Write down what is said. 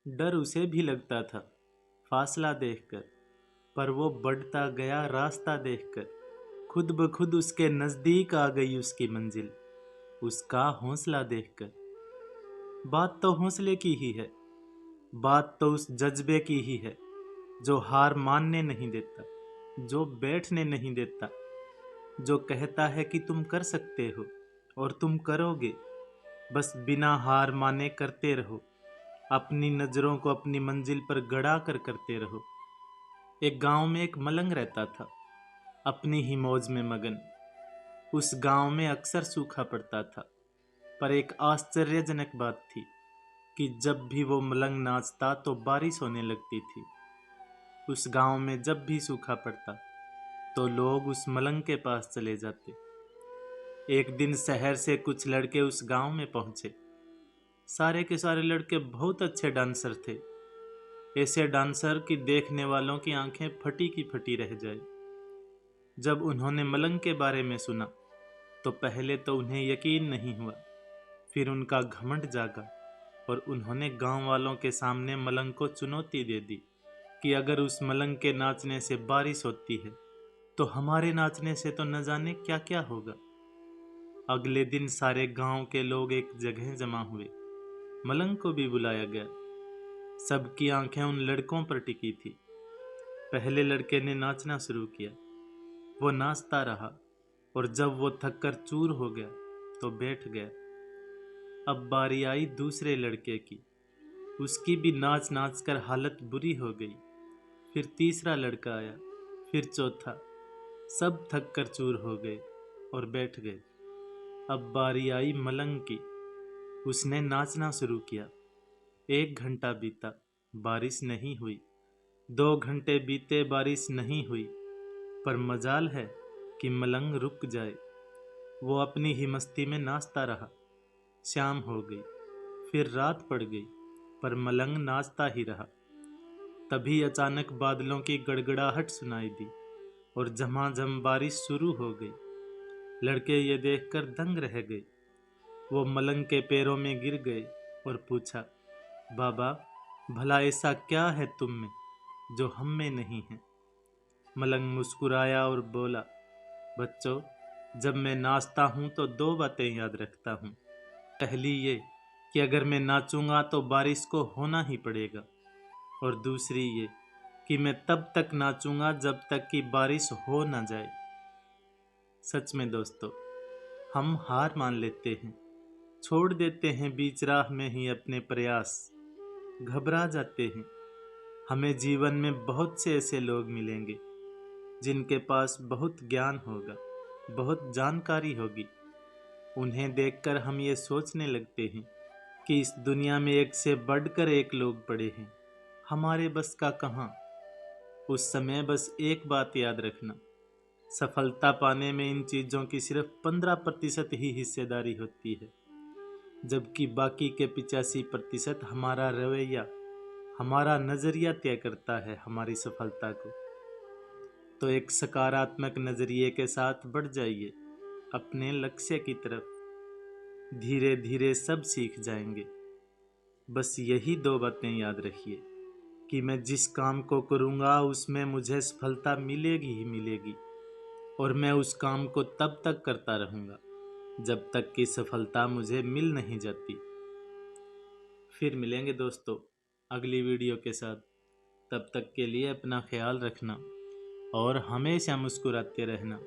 डर उसे भी लगता था फासला देखकर, पर वो बढ़ता गया रास्ता देखकर। खुद ब खुद उसके नजदीक आ गई उसकी मंजिल, उसका हौसला देखकर। बात तो हौसले की ही है, बात तो उस जज्बे की ही है जो हार मानने नहीं देता, जो बैठने नहीं देता, जो कहता है कि तुम कर सकते हो और तुम करोगे। बस बिना हार माने करते रहो, अपनी नजरों को अपनी मंजिल पर गड़ा कर करते रहो। एक गांव में एक मलंग रहता था, अपनी ही मौज में मगन। उस गांव में अक्सर सूखा पड़ता था, पर एक आश्चर्यजनक बात थी कि जब भी वो मलंग नाचता तो बारिश होने लगती थी। उस गांव में जब भी सूखा पड़ता तो लोग उस मलंग के पास चले जाते। एक दिन शहर से कुछ लड़के उस गांव में पहुंचे। सारे के सारे लड़के बहुत अच्छे डांसर थे, ऐसे डांसर कि देखने वालों की आंखें फटी की फटी रह जाए। जब उन्होंने मलंग के बारे में सुना तो पहले तो उन्हें यकीन नहीं हुआ, फिर उनका घमंड जागा और उन्होंने गांव वालों के सामने मलंग को चुनौती दे दी कि अगर उस मलंग के नाचने से बारिश होती है तो हमारे नाचने से तो न जाने क्या क्या होगा। अगले दिन सारे गांव के लोग एक जगह जमा हुए, मलंग को भी बुलाया गया। सबकी आंखें उन लड़कों पर टिकी थी। पहले लड़के ने नाचना शुरू किया, वो नाचता रहा और जब वो थककर चूर हो गया तो बैठ गया। अब बारी आई दूसरे लड़के की, उसकी भी नाच नाच कर हालत बुरी हो गई। फिर तीसरा लड़का आया, फिर चौथा, सब थक कर चूर हो गए और बैठ गए। अब बारी आई मलंग की, उसने नाचना शुरू किया। 1 घंटा बीता, बारिश नहीं हुई। 2 घंटे बीते, बारिश नहीं हुई। पर मजाल है कि मलंग रुक जाए। वो अपनी ही मस्ती में नाचता रहा। शाम हो गई, फिर रात पड़ गई, पर मलंग नाचता ही रहा। तभी अचानक बादलों की गड़गड़ाहट सुनाई दी और झमाझम बारिश शुरू हो गई। लड़के ये देखकर दंग रह गए। वो मलंग के पैरों में गिर गए और पूछा, बाबा, भला ऐसा क्या है तुम में जो हम में नहीं है? मलंग मुस्कुराया और बोला, बच्चों, जब मैं नाचता हूँ तो 2 बातें याद रखता हूँ। पहली ये कि अगर मैं नाचूंगा तो बारिश को होना ही पड़ेगा, और दूसरी ये कि मैं तब तक नाचूंगा जब तक कि बारिश हो ना जाए। सच में दोस्तों, हम हार मान लेते हैं, छोड़ देते हैं बीच राह में ही अपने प्रयास, घबरा जाते हैं। हमें जीवन में बहुत से ऐसे लोग मिलेंगे जिनके पास बहुत ज्ञान होगा, बहुत जानकारी होगी। उन्हें देखकर हम ये सोचने लगते हैं कि इस दुनिया में एक से बढ़कर एक लोग पड़े हैं, हमारे बस का कहाँ। उस समय बस एक बात याद रखना, सफलता पाने में इन चीज़ों की सिर्फ 15% ही हिस्सेदारी होती है, जबकि बाकी के 85% हमारा रवैया, हमारा नज़रिया तय करता है हमारी सफलता को। तो एक सकारात्मक नज़रिए के साथ बढ़ जाइए अपने लक्ष्य की तरफ। धीरे धीरे सब सीख जाएंगे। बस यही 2 बातें याद रखिए कि मैं जिस काम को करूँगा उसमें मुझे सफलता मिलेगी ही मिलेगी, और मैं उस काम को तब तक करता रहूँगा जब तक कि सफलता मुझे मिल नहीं जाती। फिर मिलेंगे दोस्तों अगली वीडियो के साथ। तब तक के लिए अपना ख्याल रखना और हमेशा मुस्कुराते रहना।